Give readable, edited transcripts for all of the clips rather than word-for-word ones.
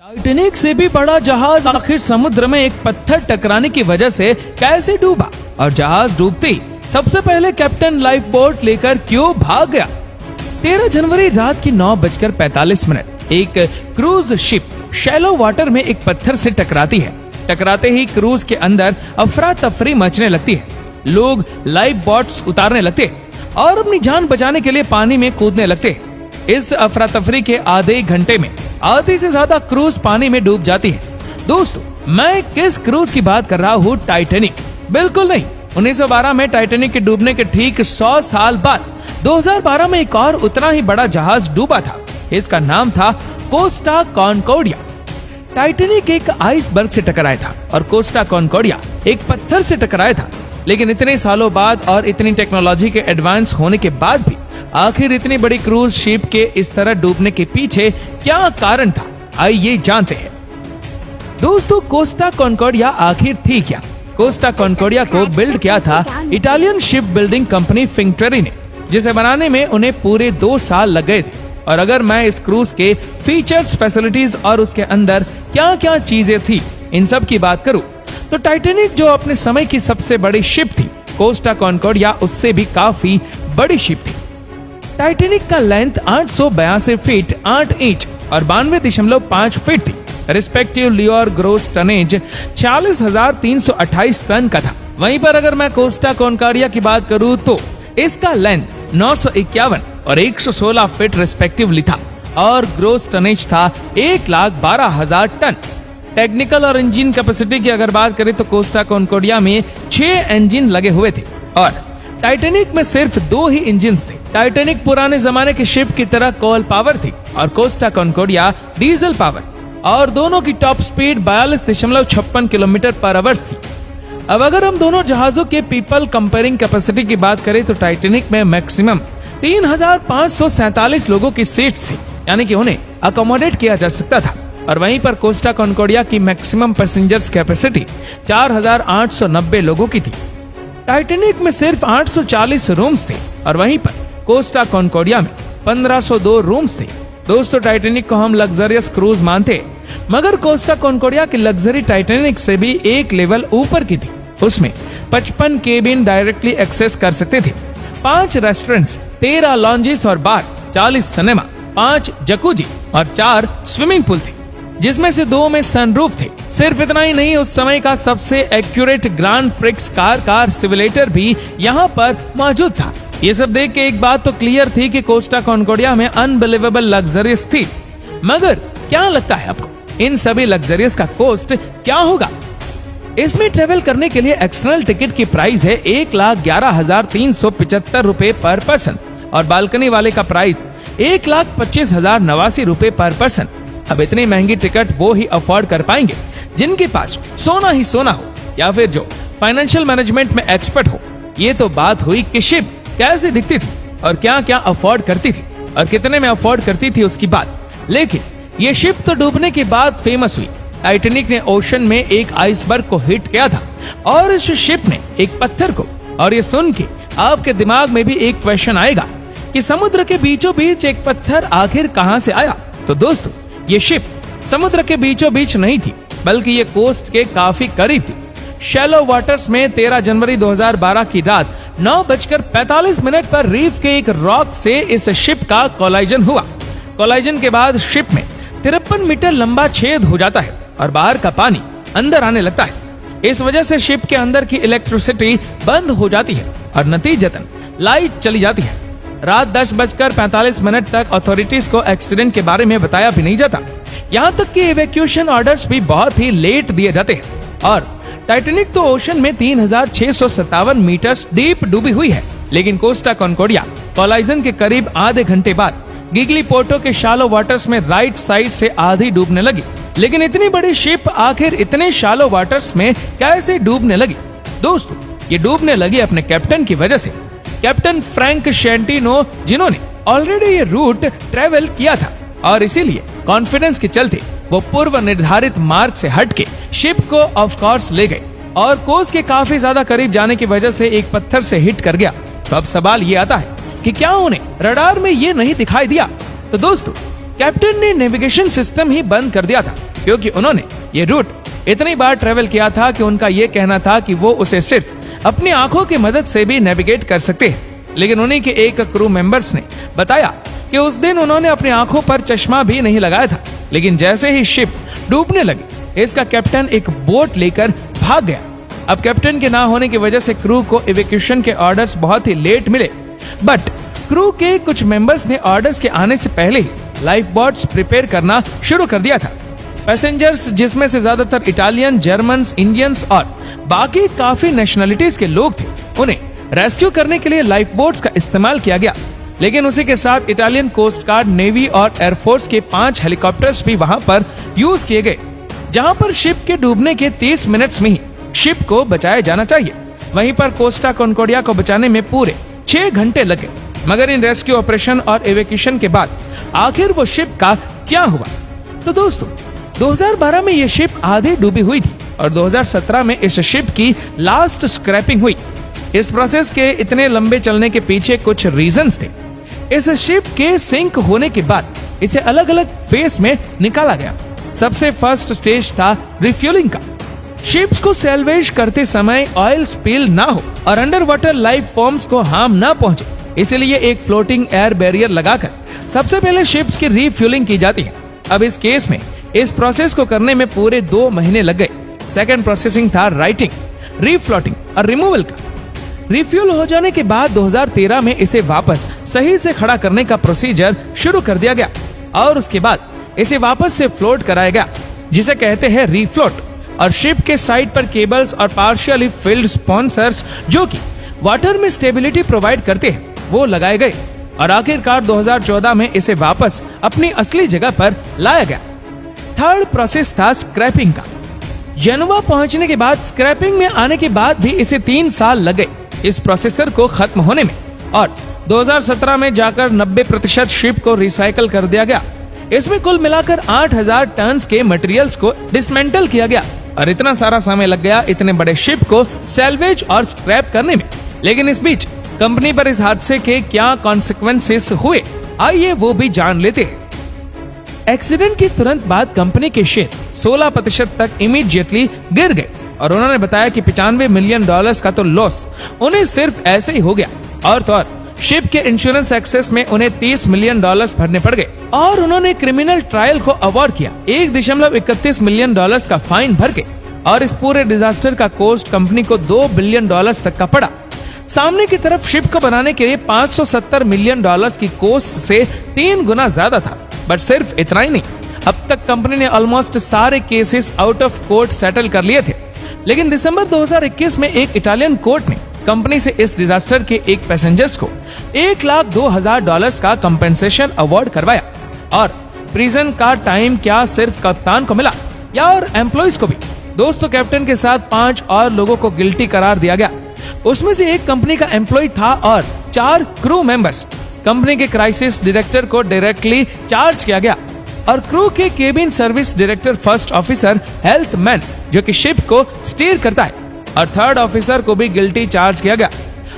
Titanic से भी बड़ा जहाज आखिर समुद्र में एक पत्थर टकराने की वजह से कैसे डूबा और जहाज डूबते ही सबसे पहले कैप्टन लाइफ बोट लेकर क्यों भाग गया। 13 जनवरी रात की 9:45 एक क्रूज शिप शैलो वाटर में एक पत्थर से टकराती है। टकराते ही क्रूज के अंदर अफरा तफरी मचने लगती है। लोग लाइफ बोट्स उतारने लगते हैं और अपनी जान बचाने के लिए पानी में कूदने लगते हैं। इस अफरा तफरी के आधे घंटे में आधी से ज्यादा क्रूज पानी में डूब जाती है। दोस्तों, मैं किस क्रूज की बात कर रहा हूँ? टाइटैनिक? बिल्कुल नहीं। 1912 में टाइटैनिक के डूबने के ठीक 100 साल बाद 2012 में एक और उतना ही बड़ा जहाज डूबा था। इसका नाम था कोस्टा कॉन्कॉर्डिया। टाइटैनिक एक आइसबर्ग से टकराया था और कोस्टा कॉन्कॉर्डिया एक पत्थर से टकराया था। लेकिन इतने सालों बाद और इतनी टेक्नोलॉजी के एडवांस होने के बाद भी आखिर इतनी बड़ी क्रूज शिप के इस तरह डूबने के पीछे क्या कारण था, आइए जानते हैं। दोस्तों, कोस्टा कॉन्कॉर्डिया आखिर थी क्या? कोस्टा कॉन्कॉर्डिया को बिल्ड किया था इटालियन शिप बिल्डिंग कंपनी फिंक्टरी ने, जिसे बनाने में उन्हें पूरे 2 साल लग गए थे। और अगर मैं इस क्रूज के फीचर्स, फैसिलिटीज और उसके अंदर क्या क्या चीजें थी, इन सब की बात करूं तो टाइटैनिक जो अपने समय की सबसे बड़ी शिप थी, कोस्टा कॉन्कॉर्डिया उससे भी काफी बड़ी शिप थी। टाइटैनिक का लेंथ 882 फीट 8 इंच और 92.5 फीट थी। रिस्पेक्टिवली और ग्रोस टनेज 40,328 टन का था। वहीं पर अगर मैं कोस्टा कॉन्कॉर्डिया की बात करूं तो इसका लेंथ 951 और 116 फीट रिस्पेक्टिवली था और ग्रोस टनेज था 1,12,000 टन। टेक्निकल और इंजन कैपेसिटी की अगर बात करें तो कोस्टा कॉन्कॉर्डिया में 6 इंजन लगे हुए थे और टाइटैनिक में सिर्फ 2 ही इंजन थे। टाइटैनिक पुराने जमाने की शिप की तरह कोल पावर थी और कोस्टा कॉन्कॉर्डिया डीजल पावर, और दोनों की top speed 42.56 kilometre per hour थी। अब अगर हम दोनों जहाजों के पीपल कंपेयरिंग कैपेसिटी की बात करें तो टाइटैनिक में मैक्सिमम 3,547 लोगों की सीट्स थी, यानी कि उन्हें अकोमोडेट किया जा सकता था। और वहीं पर कोस्टा कॉन्कॉर्डिया की मैक्सिमम पैसेंजर्स कैपेसिटी 4,890 लोगों की थी। टाइटैनिक में सिर्फ 840 रूम्स थे और वहीं पर कोस्टा कॉन्कॉर्डिया में 1502 रूम्स थे। दोस्तों, टाइटैनिक को हम लग्जरियस क्रूज मानते, मगर कोस्टा कॉन्कॉर्डिया की लग्जरी टाइटैनिक से भी एक लेवल ऊपर की थी। उसमें 55 केबिन डायरेक्टली एक्सेस कर सकते थे, 5 रेस्टोरेंट्स, 13 लॉन्जेस और बार, 40 सिनेमा, 5 जकूजी और 4 स्विमिंग पूल थे, जिसमें से 2 में सनरूफ थे। सिर्फ इतना ही नहीं, उस समय का सबसे accurate grand prix car simulator भी यहाँ पर मौजूद था। ये सब देख के एक बात तो क्लियर थी कि कोस्टा कॉन्कॉर्डिया में अनबिलीवेबल लग्जरियस थी। मगर क्या लगता है आपको, इन सभी लग्जरियस का कॉस्ट क्या होगा? इसमें ट्रेवल करने के लिए एक्सटर्नल टिकट की प्राइस है 1,11,375 रुपए पर पर्सन और बालकनी वाले का प्राइस 1,25,089 रुपए पर पर्सन। अब इतनी महंगी टिकट वो ही अफोर्ड कर पाएंगे जिनके पास सोना ही सोना हो या फिर जो फाइनेंशियल मैनेजमेंट में एक्सपर्ट हो। ये तो बात हुई कि शिप कैसे दिखती थी और क्या क्या अफोर्ड करती थी और कितने में अफोर्ड करती थी उसकी बात। लेकिन ये शिप तो डूबने के बाद फेमस हुई। टाइटैनिक ने ओशन में एक आइसबर्ग को हिट किया था और इस शिप ने एक पत्थर को, और ये सुन के आपके दिमाग में भी एक क्वेश्चन आएगा कि समुद्र के बीचों बीच एक पत्थर आखिर कहां से आया? तो दोस्तों, ये शिप समुद्र के बीचों बीच नहीं थी, बल्कि ये कोस्ट के काफी करीब थी। शैलो वाटर्स में 13 जनवरी 2012 की रात 9:45 पर रीफ के एक रॉक से इस शिप का कोलाइजन हुआ। कोलाइजन के बाद शिप में 53 मीटर लंबा छेद हो जाता है और बाहर का पानी अंदर आने लगता है। इस वजह से शिप के अंदर की इलेक्ट्रिसिटी बंद हो जाती है और नतीजतन लाइट चली जाती है। रात 10:45 तक अथॉरिटीज को एक्सीडेंट के बारे में बताया भी नहीं जाता। यहाँ तक कि इवैक्यूएशन ऑर्डर्स भी बहुत ही लेट दिए जाते हैं। और टाइटैनिक तो ओशन में 3,657 मीटर डीप डूबी हुई है, लेकिन कोस्टा कॉन्कॉर्डिया कोलाइजन के करीब आधे घंटे बाद गिगली पोर्टो के शालो वाटर्स में राइट साइड से आधी डूबने लगी। लेकिन इतनी बड़ी शिप आखिर इतने शालो वाटर्स में कैसे डूबने लगी? दोस्तों, ये डूबने लगी अपने कैप्टन की वजह से, कैप्टन फ्रैंक शेंटिनो, जिन्होंने ऑलरेडी ये रूट ट्रेवल किया था और इसीलिए कॉन्फिडेंस के चलते वो पूर्व निर्धारित मार्ग से हटके शिप को ऑफ कोर्स ले गए और कोर्स के काफी ज्यादा करीब जाने की वजह से एक पत्थर से हिट कर गया। तो अब सवाल ये आता है कि क्या उन्हें रडार में ये नहीं दिखाई दिया? तो दोस्तों, कैप्टन ने नेविगेशन सिस्टम ही बंद कर दिया था क्योंकि उन्होंने ये रूट इतनी बार ट्रेवल किया था कि उनका ये कहना था कि वो उसे सिर्फ अपनी आंखों की मदद से भी नेविगेट कर सकते हैं। लेकिन उन्हीं के एक क्रू मेंबर्स ने बताया कि उस दिन उन्होंने अपनी आंखों पर चश्मा भी नहीं लगाया था। लेकिन जैसे ही शिप डूबने लगी, इसका कैप्टन एक बोट लेकर भाग गया। अब कैप्टन के ना होने की वजह से क्रू को इवैक्यूएशन के ऑर्डर्स बहुत ही लेट मिले, बट क्रू के कुछ मेंबर्स ने ऑर्डर्स के आने से पहले ही लाइफ बोट्स प्रिपेयर करना शुरू कर दिया था। पैसेंजर्स, जिसमें से ज्यादातर इटालियन, जर्मन्स, इंडियंस और बाकी काफी नेशनलिटीज के लोग थे, उन्हें रेस्क्यू करने के लिए लाइफ बोट्स का इस्तेमाल किया गया। लेकिन उसी के साथ इटालियन कोस्ट गार्ड, नेवी और एयरफोर्स के 5 हेलीकॉप्टर्स भी वहां पर यूज किए गए, जहां पर शिप के डूबने के 30 मिनट्स में ही शिप को बचाया जाना चाहिए। वहीं पर कोस्टा कॉन्कोर्डिया को बचाने में पूरे 6 घंटे लगे। मगर इन रेस्क्यू ऑपरेशन और इवैक्यूएशन के बाद आखिर वो शिप का क्या हुआ? तो दोस्तों, 2012 में ये शिप आधे डूबी हुई थी और 2017 में इस शिप की लास्ट स्क्रैपिंग हुई। इस प्रोसेस के इतने लंबे चलने के पीछे कुछ रीजंस थे। इस शिप के सिंक होने के बाद इसे अलग अलग फेज में निकाला गया। सबसे फर्स्ट स्टेज था रिफ्यूलिंग का। शिप्स को सैल्वेज करते समय ऑयल स्पिल ना हो और अंडर वाटर लाइफ फॉर्म्स को हार्म ना पहुंचे, इसलिए एक फ्लोटिंग एयर बैरियर लगाकर सबसे पहले शिप्स की रिफ्यूलिंग की जाती है। अब इस केस में इस प्रोसेस को करने में पूरे 2 महीने लग गए। सेकंड प्रोसेसिंग था राइटिंग, रीफ्लोटिंग और रिमूवल का। रिफ्यूल हो जाने के बाद 2013 में इसे वापस सही से खड़ा करने का प्रोसीजर शुरू कर दिया गया और उसके बाद इसे वापस से फ्लोट कराया गया, जिसे कहते हैं रीफ्लोट। और शिप के साइड पर केबल्स और पार्शियली फिल्ड स्पॉन्सर्स जो कि वाटर में स्टेबिलिटी प्रोवाइड करते हैं, वो लगाए गए और आखिरकार 2014 में इसे वापस अपनी असली जगह पर लाया गया। थर्ड प्रोसेस था स्क्रैपिंग का। जेनोवा पहुंचने के बाद स्क्रैपिंग में आने के बाद भी इसे 3 साल लग गए इस प्रोसेसर को खत्म होने में और 2017 में जाकर 90% शिप को रिसाइकल कर दिया गया। इसमें कुल मिलाकर 8000 टन के मटेरियल्स को डिसमेंटल किया गया और इतना सारा समय लग गया इतने बड़े शिप को सैल्वेज और स्क्रैप करने में। लेकिन इस बीच कंपनी पर इस हादसे के क्या कॉन्सिक्वेंसेस हुए, आइए वो भी जान लेते हैं। एक्सीडेंट की तुरंत बाद कंपनी के शेयर 16% तक इमीडिएटली गिर गए और उन्होंने बताया कि $95 मिलियन का तो लॉस उन्हें सिर्फ ऐसे ही हो गया। और तो और शिप के इंश्योरेंस एक्सेस में उन्हें $30 मिलियन भरने पड़ गए और उन्होंने क्रिमिनल ट्रायल को अवॉर्ड किया। $1.31 मिलियन का फाइन भर के और इस पूरे डिजास्टर का कॉस्ट कंपनी को $2 बिलियन तक का पड़ा। सामने की तरफ शिप को बनाने के लिए $570 मिलियन की कॉस्ट से 3 गुना ज्यादा था। बट सिर्फ इतना ही नहीं, अब तक कंपनी ने ऑलमोस्ट सारे cases out of court settle कर लिए थे। लेकिन दिसंबर 2021 में एक इटालियन कोर्ट ने कंपनी से इस डिजास्टर के एक पैसेंजर्स को $1,02,000 का कंपेंसेशन अवार्ड करवाया। और प्रिजन का टाइम क्या सिर्फ कप्तान को मिला या और एम्प्लॉइज को भी? दोस्तों, कैप्टन के साथ 5 और लोगों को गिल्टी करार दिया गया। उसमें से एक कंपनी का एम्प्लॉय था और 4 क्रू मेंबर्स। कंपनी के क्राइसिस डायरेक्टर को डायरेक्टली चार्ज किया गया और क्रू के cabin service director, first officer, health man जो कि शिप को स्टीयर करता है, और थर्ड ऑफिसर को भी गिल्टी चार्ज किया गया।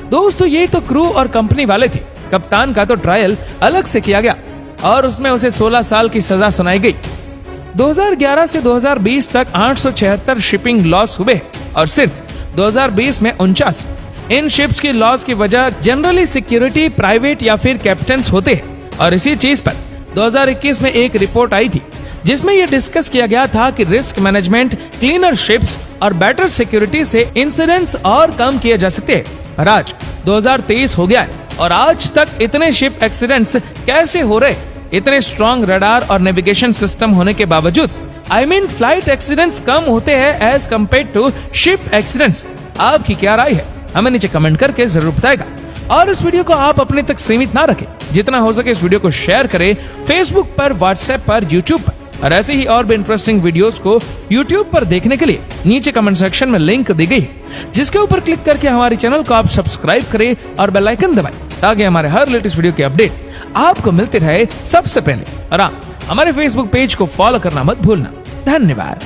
दोस्तों, ये तो क्रू और कंपनी वाले थे। कप्तान का तो ट्रायल अलग से किया गया और उसमें उसे 16 साल की सजा सुनाई गई। 2011 से 2020 तक 876 शिपिंग लॉस हुए और सिर्फ 2020 में 49। इन शिप्स की लॉस की वजह जनरली सिक्योरिटी, प्राइवेट या फिर कैप्टन्स होते हैं। और इसी चीज पर 2021 में एक रिपोर्ट आई थी जिसमें यह डिस्कस किया गया था कि रिस्क मैनेजमेंट, क्लीनर शिप्स और बेटर सिक्योरिटी से इंसिडेंट्स और कम किए जा सकते हैं। और आज 2023 हो गया है और आज तक इतने शिप एक्सीडेंट्स कैसे हो रहे? इतने स्ट्रॉन्ग रडार और नेविगेशन सिस्टम होने के बावजूद फ्लाइट एक्सीडेंट्स कम होते हैं as compare to ship accidents. आपकी क्या राय है? हमें नीचे कमेंट करके जरूर बताएगा। और इस वीडियो को आप अपने तक सीमित ना रखें, जितना हो सके इस वीडियो को शेयर करें फेसबुक पर, व्हाट्सएप पर, यूट्यूब पर। और ऐसे ही और भी इंटरेस्टिंग वीडियोस को यूट्यूब पर देखने के लिए नीचे कमेंट सेक्शन में लिंक दी गई है, जिसके ऊपर क्लिक करके हमारे चैनल को आप सब्सक्राइब करें और बेल आइकन दबाएं ताकि हमारे हर लेटेस्ट वीडियो के अपडेट आपको मिलते रहे सबसे पहले। और हमारे फेसबुक पेज को फॉलो करना मत भूलना। धन्यवाद।